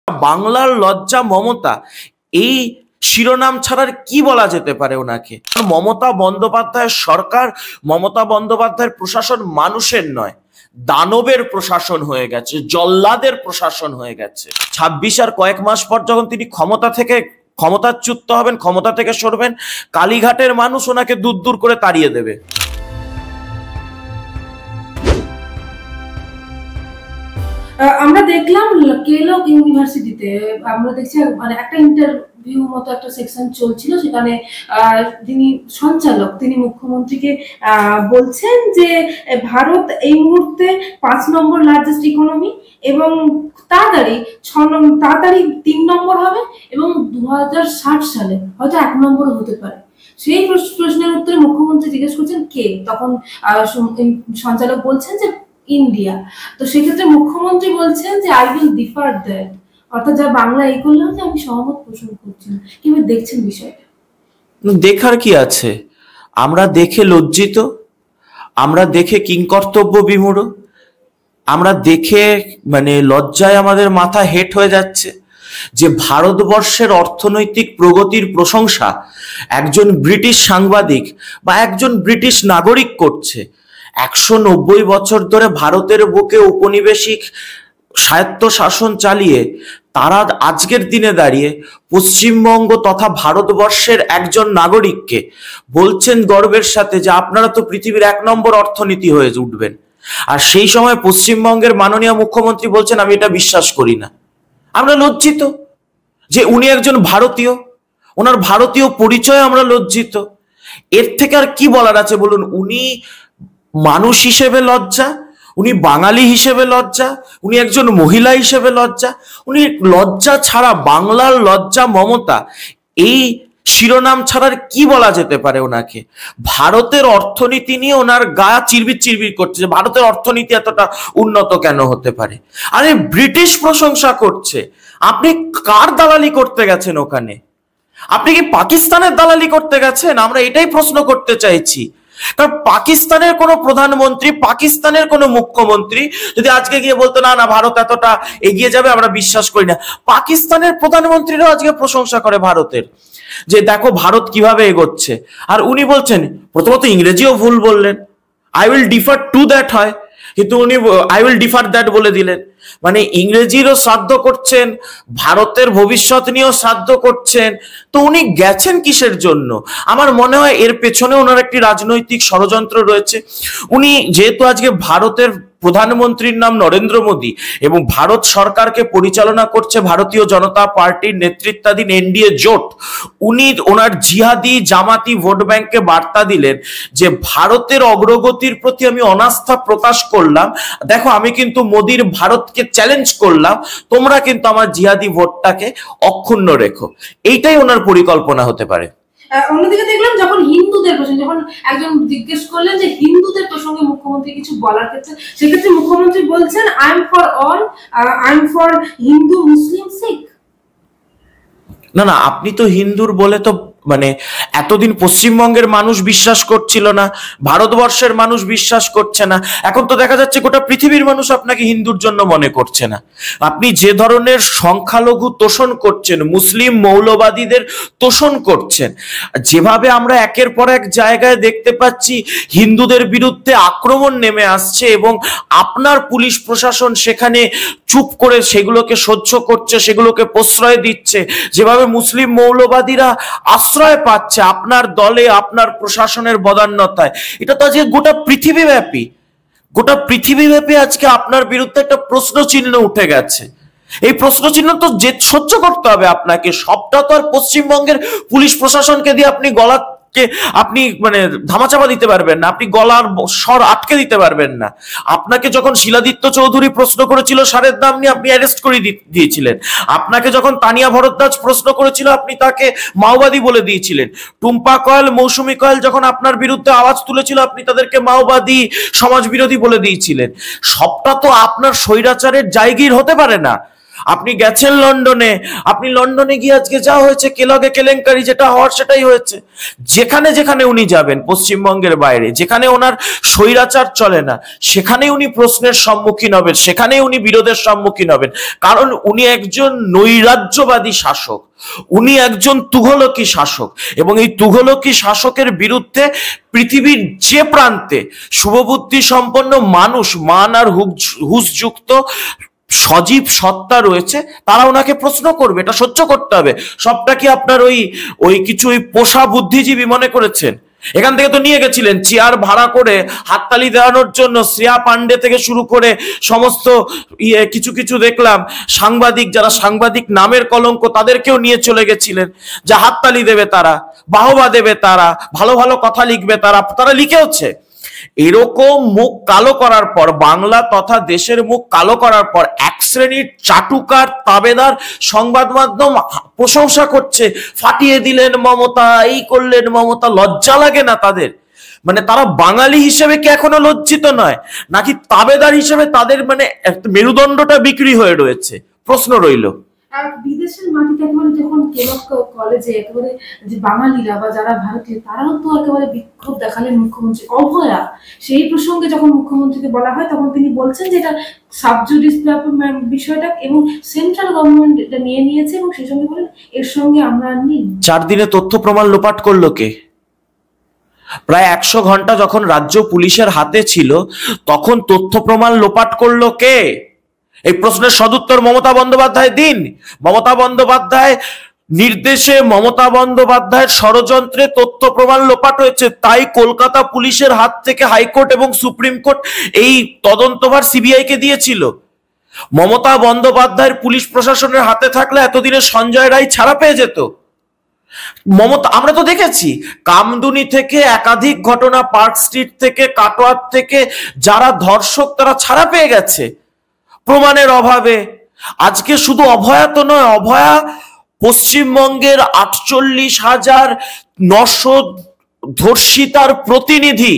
বাংলার লজ্জা মমতা, এই শিরোনাম ছাড়ার কি বলা যেতে পারে ওনাকে? মমতা বন্দ্যোপাধ্যায়ের সরকার, মমতা বন্দ্যোপাধ্যায়ের প্রশাসন মানুষের নয়, দানবের প্রশাসন হয়ে গেছে, জল্লাদের প্রশাসন হয়ে গেছে। 26 আর কয়েক মাস পর যখন তিনি ক্ষমতাচ্যুত হবেন, ক্ষমতা থেকে সরবেন, কালীঘাটের মানুষ ওনাকে দূর দূর করে তাড়িয়ে দেবে। আমরা দেখলাম কেলগ ইউনিভার্সিটিতে, আমরা দেখছি মানে একটা ইন্টারভিউ মতো একটা সেকশন চলছিল, সেখানে যিনি সঞ্চালক তিনি মুখ্যমন্ত্রীকে বলছেন যে ভারত এই মুহূর্তে 5 নম্বর লার্জেস্ট ইকোনমি এবং তাড়াতাড়ি 3 নম্বর হবে এবং 2060 সালে হয়তো 1 নম্বরও হতে পারে। সেই প্রশ্নের উত্তরে মুখ্যমন্ত্রী জিজ্ঞেস করছেন কে, তখন সঞ্চালক বলছেন যে ইন্ডিয়া। তো সেক্ষেত্রে মুখ্যমন্ত্রী বলছেন যে আই উইল ডিফার দ্যাট, অর্থাৎ যা বাংলা এই করলাম যে আমি সহমত পোষণ করছি না। কিভাবে দেখছেন বিষয়টা? দেখার কি আছে? আমরা দেখে লজ্জিত, আমরা দেখে কিংকর্তব্য বিমূঢ়, আমরা দেখে লজ্জায় আমাদের মাথা হেট হয়ে যাচ্ছে যে ভারতবর্ষের অর্থনৈতিক প্রগতির প্রশংসা একজন ব্রিটিশ সাংবাদিক বা একজন ব্রিটিশ নাগরিক করছে। 190 বছর ধরে ভারতের বুকে ঔপনিবেশিক স্বায়ত্ত শাসন চালিয়ে তারা আজকের দিনে দাঁড়িয়ে পশ্চিমবঙ্গ তথা ভারতবর্ষের একজন নাগরিককে বলছেন গর্বের সাথে যে আপনারা তো পৃথিবীর 1 নম্বর অর্থনীতি হয়ে উঠবেন, আর সেই সময় পশ্চিমবঙ্গের মাননীয় মুখ্যমন্ত্রী বলছেন আমি এটা বিশ্বাস করি না। আমরা লজ্জিত যে উনি একজন ভারতীয়, ওনার ভারতীয় পরিচয় আমরা লজ্জিত। এর থেকে আর কি বলার আছে বলুন? উনি মানুষ হিসেবে লজ্জা, উনি বাঙালি হিসেবে লজ্জা, উনি একজন মহিলা হিসেবে লজ্জা। উনি লজ্জা ছাড়া, বাংলার লজ্জা মমতা, এই শিরোনাম ছাড়ার কি বলা যেতে পারে ওনাকে? ভারতের অর্থনীতি নিয়ে ওনার গা চিরবির চিরবির করছে যে ভারতের অর্থনীতি এতটা উন্নত কেন হতে পারে। আরে ব্রিটিশ প্রশংসা করছে, আপনি কার দালালি করতে গেছেন ওখানে? আপনি কি পাকিস্তানের দালালি করতে গেছেন? আমরা এটাই প্রশ্ন করতে চাইছি। কারণ পাকিস্তানের কোনো প্রধানমন্ত্রী, পাকিস্তানের কোনো মুখ্যমন্ত্রী যদি আজকে গিয়ে বলতো না না ভারত এতটা এগিয়ে যাবে আমরা বিশ্বাস করি না, পাকিস্তানের প্রধানমন্ত্রীরাও আজকে প্রশংসা করে ভারতের, যে দেখো ভারত কিভাবে এগোচ্ছে। আর উনি বলছেন, প্রথমত ইংরেজিও ভুল বললেন, I will differ to that হয়, কিন্তু উনি আই উইল ডিফার দ্যাট বলে দিলেন। ইংরেজিরও শ্রাদ্ধ করছেন, ভারতের ভবিষ্যৎ নিয়েও শ্রাদ্ধ করছেন। তো উনি গেছেন কিসের জন্য? আমার মনে হয় এর পেছনে ওনার একটি রাজনৈতিক ষড়যন্ত্র রয়েছে। উনি যেহেতু আজকে ভারতের প্রধানমন্ত্রীর নাম নরেন্দ্র মোদী এবং ভারত সরকারকে পরিচালনা করছে ভারতীয় জনতা পার্টির নেতৃত্বাধীন এনডিএ জোট, উনি ওনার জিহাদি জামাতি ভোট ব্যাংকে বার্তা দিলেন যে ভারতের অগ্রগতির প্রতি আমি অনাস্থা প্রকাশ করলাম, দেখো আমি কিন্তু মোদীর ভারতকে চ্যালেঞ্জ করলাম, তোমরা কিন্তু আমার জিহাদি ভোটটাকে অক্ষুণ্ণ রেখো। এইটাই ওনার পরিকল্পনা হতে পারে। অন্যদিকে দেখলাম যখন হিন্দুদের প্রসঙ্গে, যখন একজন জিজ্ঞেস করলেন যে হিন্দুদের প্রসঙ্গে মুখ্যমন্ত্রী কিছু বলার ক্ষেত্রে, সেক্ষেত্রে মুখ্যমন্ত্রী বলছেন I am for all, I am for Hindu, Muslim, Sikh. না না, আপনি তো হিন্দুর বলে তো এতদিন পশ্চিমবঙ্গের মানুষ বিশ্বাস করছিল না, ভারতবর্ষের মানুষ বিশ্বাস করছে না, এখন তো দেখা যাচ্ছে গোটা পৃথিবীর মানুষ আপনাকে হিন্দুর জন্য মনে করছে না। আপনি যে ধরনের সংখ্যালঘু তোষণ করছেন, মুসলিম মৌলবাদীদের তোষণ করছেন, যেভাবে আমরা একের পর এক জায়গায় দেখতে পাচ্ছি হিন্দুদের বিরুদ্ধে আক্রমণ নেমে আসছে এবং আপনার পুলিশ প্রশাসন সেখানে চুপ করে সেগুলোকে সহ্য করছে, সেগুলোকে প্রশ্রয় দিচ্ছে, যেভাবে মুসলিম মৌলবাদীরা আশ্রয় পাচ্ছে আপনার দলে, আপনার প্রশাসনের বদান্যতায়, এটা তো আজকে গোটা পৃথিবীব্যাপী আজকে আপনার বিরুদ্ধে একটা প্রশ্ন চিহ্ন উঠে গেছে। এই প্রশ্ন চিহ্ন তো যে সহ্য করতে হবে আপনাকে, সবটা তো আর পশ্চিমবঙ্গের পুলিশ প্রশাসনকে দিয়ে আপনি আপনি ধামাচাপা দিতে পারবেন না, আপনি গলার স্বর আটকে দিতে পারবেন না। আপনাকে যখন শিলাদিত্য চৌধুরী প্রশ্ন করেছিল সারের দাম নিয়ে, আপনি অ্যারেস্ট করে দিয়েছিলেন। আপনাকে যখন তানিয়া ভরদ্বাজ প্রশ্ন করেছিল, আপনি তাকে মাওবাদী বলে দিয়েছিলেন। টুম্পা কয়েল, মৌসুমী কয়েল যখন আপনার বিরুদ্ধে আওয়াজ তুলেছিল, আপনি তাদেরকে মাওবাদী, সমাজ বিরোধী বলে দিয়েছিলেন। সবটা তো আপনার স্বৈরাচারের জায়গির হতে পারে না। আপনি গেছেন লন্ডনে, আপনি লন্ডনে গিয়ে আজকে যা হয়েছে কেলগে কেলেঙ্কারি, যেটা হওয়ার সেটাই হয়েছে। যেখানে যেখানে উনি যাবেন পশ্চিমবঙ্গের বাইরে, যেখানে ওনার স্বৈরাচার চলে না, সেখানেই উনি প্রশ্নের সম্মুখীন হবেন, সেখানেই উনি বিরোধের সম্মুখীন হবেন। কারণ উনি একজন নৈরাজ্যবাদী শাসক, উনি একজন তুঘলকি শাসক, এবং এই তুঘলকি শাসকের বিরুদ্ধে পৃথিবীর যে প্রান্তে শুভবুদ্ধি সম্পন্ন মানুষ, মান আর হুঁশযুক্ত সজীব সত্তা রয়েছে, তারা ওনাকে প্রশ্ন করবে, এটা সহ্য করতে হবে। সবটা কি আপনার ওই ওই কিছু ওই পোষা বুদ্ধিজীবী মনে করেছেন? এখান থেকে তো নিয়ে গেছিলেন চেয়ার ভাড়া করে হাততালি দেওয়ানোর জন্য, শ্রেয়া পান্ডে থেকে শুরু করে সমস্ত কিছু কিছু দেখলাম সাংবাদিক, যারা সাংবাদিক নামের কলঙ্ক, তাদেরকেও নিয়ে চলে গেছিলেন, যা হাততালি দেবে তারা, বাহবা দেবে তারা, ভালো ভালো কথা লিখবে তারা, তারা লিখেওছে। এরকম মুখ কালো করার পর, বাংলা তথা দেশের মুখ কালো করার পর, এক শ্রেণীর চাটুকার তাবেদার সংবাদ মাধ্যম প্রশংসা করছে, ফাটিয়ে দিলেন মমতা, এই করলেন মমতা। লজ্জা লাগে না তাদের? মানে তারা বাঙালি হিসেবে কি এখনো লজ্জিত নয়, নাকি তাবেদার হিসেবে তাদের মানে মেরুদণ্ডটা বিক্রি হয়ে রয়েছে? প্রশ্ন রইল। আর বিদেশের মাটিতে একেবারে যখন কেলক কলেজে একেবারে যে বাঙালিরা বা যারা ভারতীয়, তারাও তো একেবারে বিক্ষোভ দেখালেন মুখ্যমন্ত্রী অভয়া। সেই প্রসঙ্গে যখন মুখ্যমন্ত্রীকে বলা হয়, তখন তিনি বলছেন যে এটা সাবজুডিস বিষয়টা, এবং সেন্ট্রাল গভর্নমেন্ট এটা নিয়ে নিয়েছে, এবং সেই সঙ্গে বলেন এর সঙ্গে আমরা নেই। 4 দিনে তথ্য প্রমাণ লোপাট করলো কে? প্রায় 100 ঘন্টা যখন রাজ্য পুলিশের হাতে ছিল, তখন তথ্য প্রমাণ লোপাট করলো কে? এই প্রশ্নের সদুত্তর মমতা বন্দ্যোপাধ্যায় দিন। মমতা বন্দ্যোপাধ্যায় নির্দেশে, মমতা বন্দ্যোপাধ্যায়ের ষড়যন্ত্রে তথ্য প্রমাণ লোপাট হয়েছে। তাই কলকাতা পুলিশের হাত থেকে হাইকোর্ট এবং সুপ্রিম কোর্ট এই তদন্তভার সিবিআই কে দিয়েছিল। মমতা বন্দ্যোপাধ্যায়ের পুলিশ প্রশাসনের হাতে থাকলে এতদিনে সঞ্জয় রায় ছাড়া পেয়ে যেত। মমতা, আমরা তো দেখেছি কামদুনি থেকে একাধিক ঘটনা, পার্ক স্ট্রিট থেকে, কাটোয়ার থেকে যারা ধর্ষক তারা ছাড়া পেয়ে গেছে প্রমাণের অভাবে। আজকে শুধু অভয়া তো নয়, অভয়া পশ্চিমবঙ্গের 48,900 ধর্ষিতার প্রতিনিধি।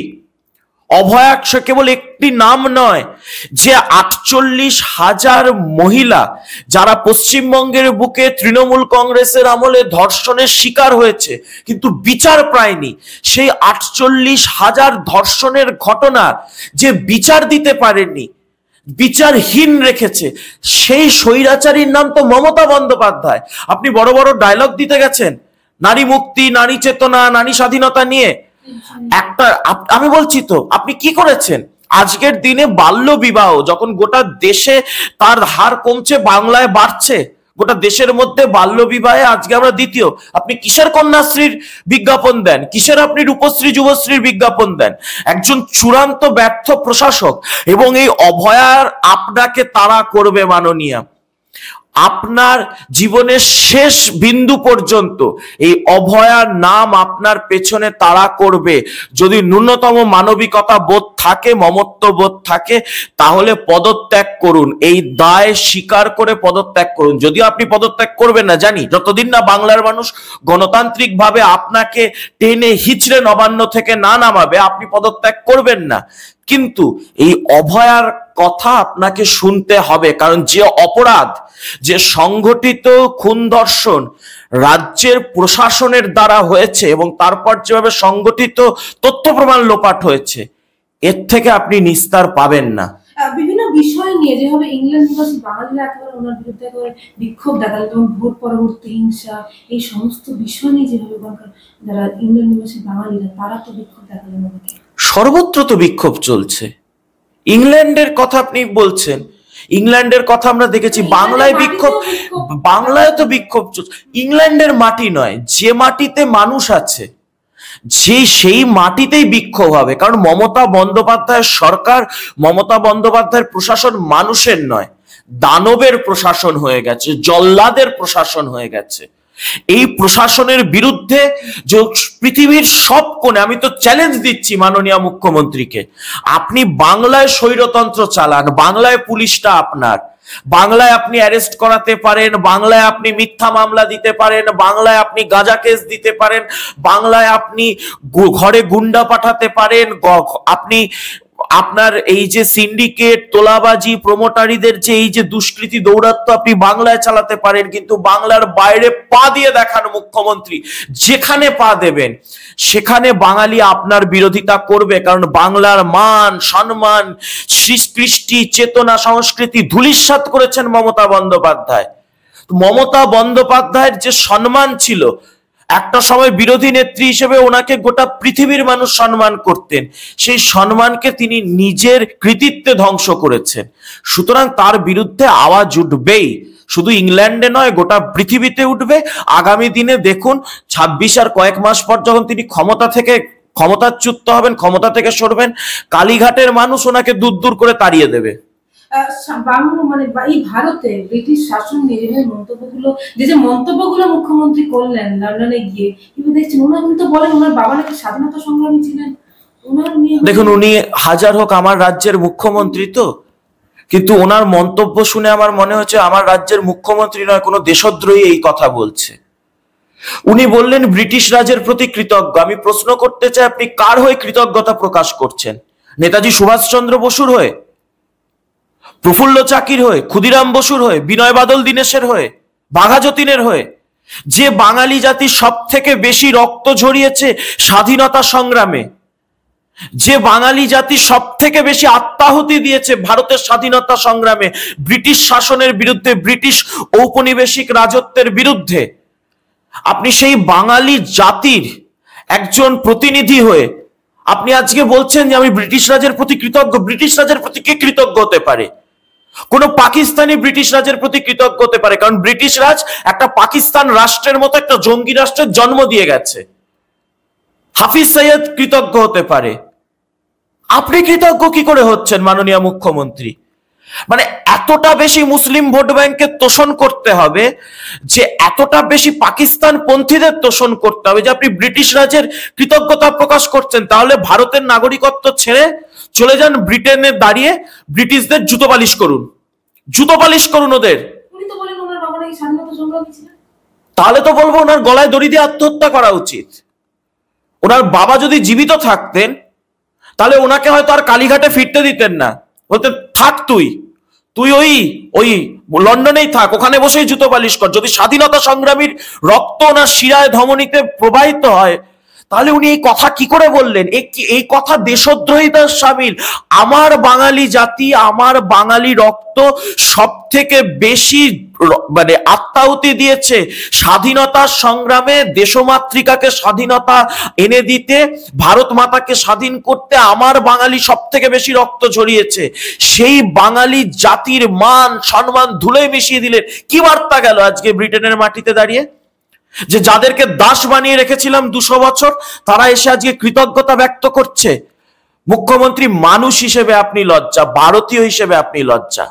অভয়া সে কেবল একটি নাম নয়, যে 48,000 মহিলা যারা পশ্চিমবঙ্গের বুকে তৃণমূল কংগ্রেসের আমলে ধর্ষণের শিকার হয়েছে কিন্তু বিচার পায়নি, সেই 48,000 ধর্ষণের ঘটনা যে বিচার দিতে পারেনি, বিচারহীন রেখেছে, সেই স্বৈরাচারীর নাম তো মমতা বন্দ্যোপাধ্যায়। আপনি বড় বড় ডায়লগ দিতে গেছেন নারী মুক্তি, নারী চেতনা, নারী স্বাধীনতা নিয়ে। একটা আমি বলছি তো, আপনি কি করেছেন? আজকের দিনে বাল্য বিবাহ যখন গোটা দেশে তার হার কমছে, বাংলায় বাড়ছে, গোটা দেশের মধ্যে বাল্য বিবাহে আজকে আমরা দ্বিতীয়। আপনি কিসের কন্যাশ্রীর বিজ্ঞাপন দেন? কিসের আপনি রূপশ্রী যুবশ্রীর বিজ্ঞাপন দেন? একজন চূড়ান্ত ব্যর্থ প্রশাসক। এবং এই অভয়ার আপনাকে তাড়া করবে মাননীয়া, আপনার জীবনের শেষ বিন্দু পর্যন্ত এই অভয়ার নাম আপনার পেছনে তাড়া করবে। যদি ন্যূনতম মানবিকতা বোধ থাকে, মমত্ব বোধ থাকে, তাহলে পদত্যাগ করুন, এই দায় স্বীকার করে পদত্যাগ করুন। যদিও আপনি পদত্যাগ করবেন না জানি, যতদিন না বাংলার মানুষ গণতান্ত্রিক ভাবে আপনাকে টেনে হিচড়ে নবান্ন থেকে না নামাবে, আপনি পদত্যাগ করবেন না। কিন্তু এই অভয়ার কথা আপনাকে শুনতে হবে, কারণ যে অপরাধ, যে সংগঠিত খুন ধর্ষণ রাজ্যের প্রশাসনের দ্বারা হয়েছে, এবং তারপর যেভাবে সংগঠিত তথ্য প্রমাণ লোপাট হয়েছে, এর থেকে আপনি নিস্তার পাবেন না। বিভিন্ন বিষয় নিয়ে যেভাবে ইংল্যান্ড নিবাসী বাঙালিরা একেবারে ওনার বিরুদ্ধে একেবারে বিক্ষোভ দেখালেন, যেমন ভোট পরবর্তী হিংসা, এই সমস্ত বিষয় নিয়ে যেভাবে যারা ইংল্যান্ড নিবাসী বাঙালিরা তারা তো বিক্ষোভ দেখালেন ওনাকে। সর্বত্র তো বিক্ষোভ চলছে। ইংল্যান্ডের কথা আপনি বলছেন, ইংল্যান্ডের কথা আমরা দেখেছি, বাংলায় বিক্ষোভ, বাংলায় তো বিক্ষোভ চলছে। ইংল্যান্ডের মাটি নয়, যে মাটিতে মানুষ আছে সেই মাটিতেই বিক্ষোভ হবে। কারণ মমতা বন্দ্যোপাধ্যায়ের সরকার, মমতা বন্দ্যোপাধ্যায়ের প্রশাসন মানুষের নয়, দানবের প্রশাসন হয়ে গেছে, জল্লাদের প্রশাসন হয়ে গেছে। এই প্রশাসনের বিরুদ্ধে যে পৃথিবীর সব কোণে, আমি তো চ্যালেঞ্জ দিচ্ছি মাননীয় মুখ্যমন্ত্রীকে, আপনি বাংলায় স্বৈরতন্ত্র চালান, বাংলায় পুলিশটা আপনার, বাংলায় আপনি অ্যারেস্ট করাতে পারেন, বাংলায় আপনি মিথ্যা মামলা দিতে পারেন, বাংলায় আপনি গাঁজা কেস দিতে পারেন, বাংলায় আপনি ঘরে গুন্ডা পাঠাতে পারেন, আপনি আপনার এই যে সিন্ডিকেট, তোলাবাজি, প্রমোটারিদের যে এই যে দুষ্কৃতি দৌরাত্ম্য আপনি বাংলায় চালাতে পারেন, কিন্তু বাংলার বাইরে পা দিয়ে দেখান মুখ্যমন্ত্রী, যেখানে পা দেবেন সেখানে বাঙালি আপনার বিরোধিতা করবে। কারণ বাংলার মান সম্মান, কৃষ্টি চেতনা, সংস্কৃতি ধূলিসাৎ করেছেন মমতা বন্দ্যোপাধ্যায়। মমতা বন্দ্যোপাধ্যায়ের যে সম্মান ছিল, একটা সময় বিরোধী নেত্রী হিসেবে ওনাকে গোটা পৃথিবীর মানুষ সম্মান করতেন, সেই সম্মানকে তিনি নিজের কৃতিত্বে ধ্বংস করেছেন। সুতরাং তার বিরুদ্ধে আওয়াজ উঠবেই, শুধু ইংল্যান্ডে নয় গোটা পৃথিবীতে উঠবে। আগামী দিনে দেখুন 26 আর কয়েক মাস পর যখন তিনি ক্ষমতাচ্যুত হবেন, ক্ষমতা থেকে সরবেন, কালীঘাটের মানুষ ওনাকে দূর দূর করে তাড়িয়ে দেবে। মানে এই ভারতে ব্রিটিশ শাসন নিয়ে মন্তব্যগুলো, যে মন্তব্যগুলো মুখ্যমন্ত্রী করলেন লন্ডনে গিয়ে, কিন্তু দেখছেন ওনার কিন্তু বলেন ওনার বাবা নাকি স্বাধীনতা সংগ্রামী ছিলেন। দেখুন, উনি হাজার হোক আমার রাজ্যের মুখ্যমন্ত্রী তো, কিন্তু ওনার মন্তব্য শুনে আমার মনে হচ্ছে আমার রাজ্যের মুখ্যমন্ত্রী নয়, কোনো দেশদ্রোহী এই কথা বলছে। উনি বললেন ব্রিটিশ রাজের প্রতি কৃতজ্ঞ। আমি প্রশ্ন করতে চাই, আপনি কার হয়ে কৃতজ্ঞতা প্রকাশ করছেন? নেতাজি সুভাষচন্দ্র বসুর হয়ে, প্রফুল্ল চাকির হয়ে, ক্ষুদিরাম বসুর হয়ে, বিনয় বাদল দীনেশের হয়ে, বাঘা যতীনের হয়ে? যে বাঙালি জাতি সব থেকে বেশি রক্ত ঝরিয়েছে স্বাধীনতা সংগ্রামে, যে বাঙালি জাতি সব থেকে বেশি আত্মাহুতি দিয়েছে ভারতের স্বাধীনতা সংগ্রামে, ব্রিটিশ শাসনের বিরুদ্ধে, ব্রিটিশ ঔপনিবেশিক রাজত্বের বিরুদ্ধে, আপনি সেই বাঙালি জাতির একজন প্রতিনিধি হয়ে আপনি আজকে বলছেন যে আমি ব্রিটিশ রাজের প্রতি কৃতজ্ঞ। ব্রিটিশ রাজের প্রতি কে কৃতজ্ঞ হতে পারে? কোন পাকিস্তানি ব্রিটিশ রাজের প্রতি কৃতজ্ঞ হতে পারে? কারণ ব্রিটিশ রাজ একটা পাকিস্তান রাষ্ট্রের মতো একটা জঙ্গি রাষ্ট্রের জন্ম দিয়ে গেছে। হাফিজ সৈয়দ কৃতজ্ঞ হতে পারে, আপনি কৃতজ্ঞ কি করে হচ্ছেন মাননীয় মুখ্যমন্ত্রী? মানে এতটা বেশি মুসলিম ভোট ব্যাংককে তোষণ করতে হবে, যে এতটা বেশি পাকিস্তান পন্থীদের তোষণ করতে হবে যে আপনি ব্রিটিশ রাজের কৃতজ্ঞতা প্রকাশ করছেন। তাহলে ভারতের নাগরিকত্ব ছেড়ে চলে যান ব্রিটেনে, দাঁড়িয়ে ব্রিটিশদের জুতো পালিশ করুন, জুতো পালিশ করুন ওদের। উনি তো বলেন ওনার বাবা নাকি স্বাধীনতা সংগ্রামী ছিলেন। তাহলে তো বলবো ওনার গলায় দড়ি দিয়ে আত্মহত্যা করা উচিত। ওনার বাবা যদি জীবিত থাকতেন তাহলে ওনাকে হয়তো আর কালীঘাটে ফিরতে দিতেন না, বলতে থাক তুই ওই ওই লন্ডনেই থাক, ওখানে বসেই জুতো পালিশ কর। যদি স্বাধীনতা সংগ্রামীর রক্ত ওনার শিরায় ধমনীতে প্রবাহিত হয়, তাহলে উনি এই কথা কি করে বললেন? এই কথা দেশদ্রোহিতার শামিল। আমার বাঙালি জাতি, আমার বাঙালি রক্ত সব থেকে বেশি মানে আত্মাহুতি দিয়েছে স্বাধীনতার সংগ্রামে, দেশমাতৃকাকে স্বাধীনতা এনে দিতে, ভারত মাতাকে স্বাধীন করতে আমার বাঙালি সব থেকে বেশি রক্ত ঝরিয়েছে। সেই বাঙালি জাতির মান সম্মান ধুলোয় মিশিয়ে দিলেন। কি বার্তা গেল আজকে ব্রিটেনের মাটিতে দাঁড়িয়ে? যে যাদেরকে দাস বানিয়ে রেখেছিলাম 200 বছর, তারা এসে আজকে কৃতজ্ঞতা ব্যক্ত করছে। মুখ্যমন্ত্রী, মানুষ হিসেবে আপনি লজ্জা, ভারতীয় হিসেবে আপনি লজ্জা।